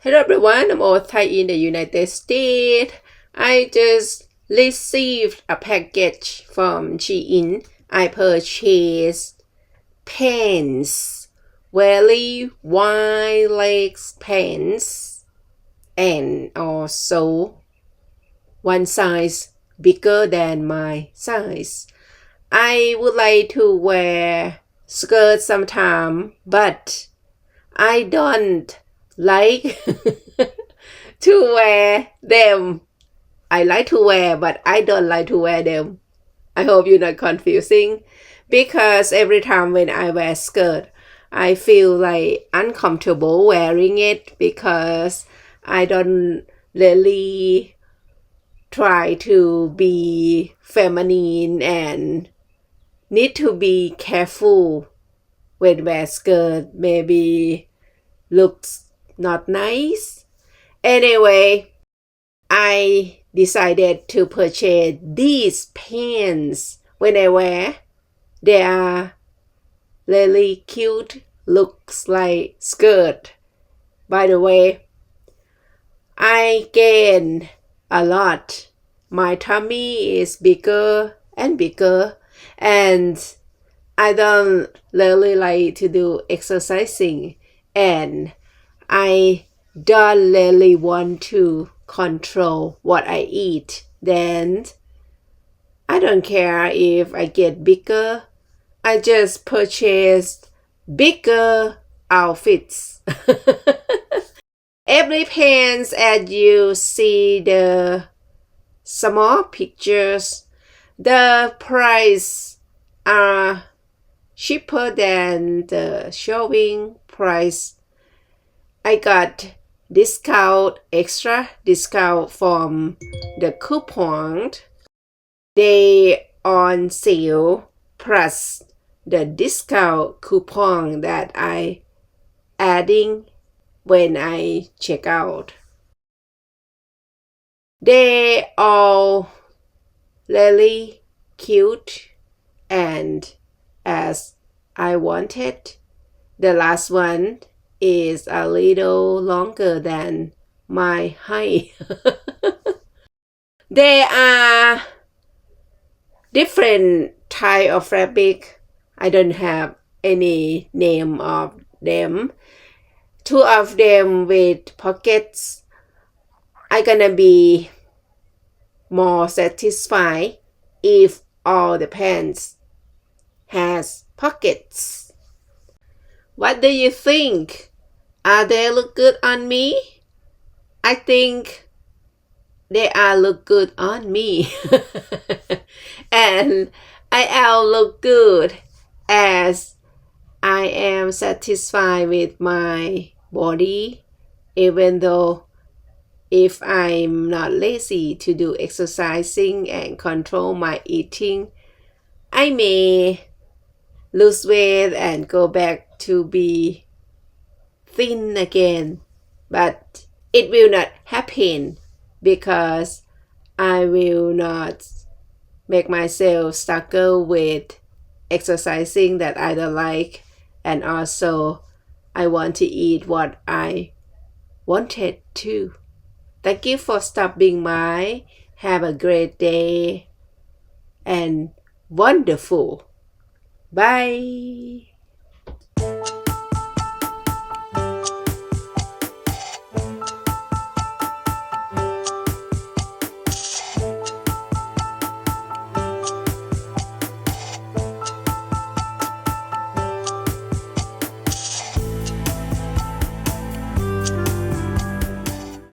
Hello everyone, I'm Thai in the United States. I just received a package from SHEIN. I purchased pants, very wide legs pants, and also one size bigger than my size. I would like to wear skirts sometime, but I don't like to wear them. I like to wear, but I don't like to wear them. I hope you're not confusing, because every time when I wear skirt, I feel like uncomfortable wearing it because I don't really try to be feminine and need to be careful when wear skirt. Maybe looks not nice. Anyway, I decided to purchase these pants when I wear. They are really cute, looks like skirt. By the way, I gained a lot. My tummy is bigger and bigger, and I don't really like to do exercising, and I don't really want to control what I eat. Then I don't care if I get bigger. I just purchased bigger outfits. Every pants, as you see the small pictures, the price are cheaper than the showing price. I got extra discount from the coupon. They on sale plus the discount coupon that I adding when I check out. They all really cute and as I wanted. The last one is a little longer than my height. There are different type of fabric. I don't have any name of them. Two of them with pockets. I'm gonna be more satisfied if all the pants has pockets. What do you think? Are they look good on me? I think they all look good on me. And I all look good as I am satisfied with my body, even though if I'm not lazy to do exercising and control my eating, I may lose weight and go back to be thin again. But it will not happen because I will not make myself struggle with exercising that I don't like, and also I want to eat what I wanted to. Thank you for stopping by. Have a great day and wonderful. Bye.